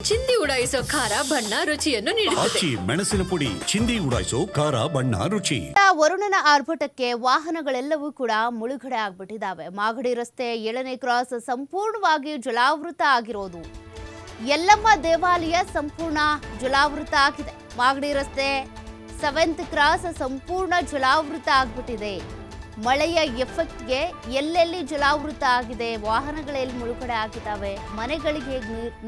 ಚಿಂದಿ ಉಡಾಯಿಸೋ ಖಾರ ಬಣ್ಣ ರುಚಿಯನ್ನು ನೀಡುತ್ತದೆ. ಮೆಣಸಿನ ಪುಡಿ ಚಿಂದಿ ಉಡಾಯಿಸೋ ಖಾರ ಬಣ್ಣ ರುಚಿ. ವರುಣನ ಆರ್ಭಟಕ್ಕೆ ವಾಹನಗಳೆಲ್ಲವೂ ಕೂಡ ಮುಳುಗಡೆ ಆಗ್ಬಿಟ್ಟಿದ್ದಾವೆ. ಮಾಗಡಿ ರಸ್ತೆ 7ನೇ ಕ್ರಾಸ್ ಸಂಪೂರ್ಣವಾಗಿ ಜಲಾವೃತ ಆಗಿರೋದು. ಯಲ್ಲಮ್ಮ ದೇವಾಲಯ ಸಂಪೂರ್ಣ ಜಲಾವೃತ ಆಗಿದೆ. ಮಾಗಡಿ ರಸ್ತೆ 7th ಕ್ರಾಸ್ ಸಂಪೂರ್ಣ ಜಲಾವೃತ ಆಗ್ಬಿಟ್ಟಿದೆ. ಮಳೆಯ ಎಫೆಕ್ಟ್ಗೆ ಎಲ್ಲೆಲ್ಲಿ ಜಲಾವೃತ ಆಗಿದೆ, ವಾಹನಗಳೆಲ್ಲಿ ಮುಳುಗಡೆ ಆಗಿದ್ದಾವೆ, ಮನೆಗಳಿಗೆ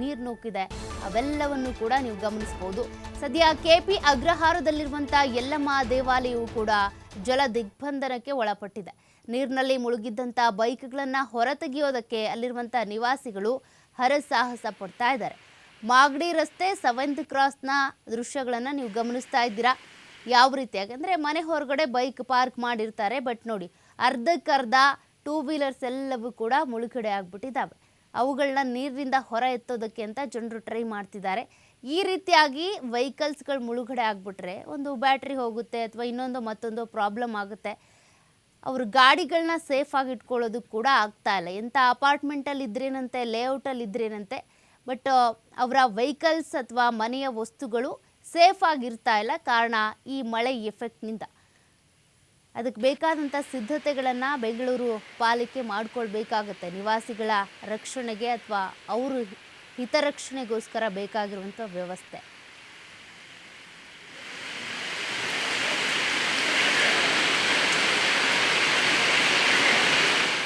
ನೀರು ನುಗ್ಗಿದೆ, ಅವೆಲ್ಲವನ್ನು ಕೂಡ ನೀವು ಗಮನಿಸಬಹುದು. ಸದ್ಯ ಕೆಪಿ ಅಗ್ರಹಾರದಲ್ಲಿರುವಂತಹ ಯಲ್ಲಮ್ಮ ದೇವಾಲಯವು ಕೂಡ ಜಲ ದಿಗ್ಬಂಧನಕ್ಕೆ ಒಳಪಟ್ಟಿದೆ. ನೀರಿನಲ್ಲಿ ಮುಳುಗಿದ್ದಂಥ ಬೈಕ್ಗಳನ್ನು ಹೊರತೆಗೆಯೋದಕ್ಕೆ ಅಲ್ಲಿರುವಂಥ ನಿವಾಸಿಗಳು ಹರಸಾಹಸ ಪಡ್ತಾ ಇದ್ದಾರೆ. ಮಾಗಡಿ ರಸ್ತೆ 7th ಕ್ರಾಸ್ನ ದೃಶ್ಯಗಳನ್ನು ನೀವು ಗಮನಿಸ್ತಾ ಇದ್ದೀರಾ. ಯಾವ ರೀತಿಯಾಗಿ ಅಂದರೆ ಮನೆ ಹೊರಗಡೆ ಬೈಕ್ ಪಾರ್ಕ್ ಮಾಡಿರ್ತಾರೆ, ಬಟ್ ನೋಡಿ ಅರ್ಧಕ್ಕರ್ಧ 2 ವೀಲರ್ಸ್ ಎಲ್ಲವೂ ಕೂಡ ಮುಳುಗಡೆ ಆಗ್ಬಿಟ್ಟಿದ್ದಾವೆ. ಅವುಗಳನ್ನ ನೀರಿನಿಂದ ಹೊರ ಎತ್ತೋದಕ್ಕೆ ಅಂತ ಜನರು ಟ್ರೈ ಮಾಡ್ತಿದ್ದಾರೆ. ಈ ರೀತಿಯಾಗಿ ವೆಹಿಕಲ್ಸ್ಗಳು ಮುಳುಗಡೆ ಆಗಿಬಿಟ್ರೆ ಒಂದು ಬ್ಯಾಟ್ರಿ ಹೋಗುತ್ತೆ ಅಥವಾ ಇನ್ನೊಂದು ಮತ್ತೊಂದು ಪ್ರಾಬ್ಲಮ್ ಆಗುತ್ತೆ. ಅವರು ಗಾಡಿಗಳನ್ನ ಸೇಫಾಗಿ ಇಟ್ಕೊಳ್ಳೋದಕ್ಕೆ ಕೂಡ ಆಗ್ತಾ ಇಲ್ಲ. ಎಂಥ ಅಪಾರ್ಟ್ಮೆಂಟಲ್ಲಿ ಇದ್ರೇನಂತೆ, ಲೇಔಟಲ್ಲಿ ಇದ್ರೇನಂತೆ, ಬಟ್ ಅವರ ವೆಹಿಕಲ್ಸ್ ಅಥವಾ ಮನೆಯ ವಸ್ತುಗಳು ಸೇಫ್ ಆಗಿರ್ತಾ ಇಲ್ಲ. ಕಾರಣ ಈ ಮಳೆ ಎಫೆಕ್ಟ್ನಿಂದ. ಅದಕ್ಕೆ ಬೇಕಾದಂಥ ಸಿದ್ಧತೆಗಳನ್ನು ಬೆಂಗಳೂರು ಪಾಲಿಕೆ ಮಾಡಿಕೊಳ್ಬೇಕಾಗತ್ತೆ. ನಿವಾಸಿಗಳ ರಕ್ಷಣೆಗೆ ಅಥವಾ ಅವರು ಹಿತರಕ್ಷಣೆಗೋಸ್ಕರ ಬೇಕಾಗಿರುವಂಥ ವ್ಯವಸ್ಥೆ.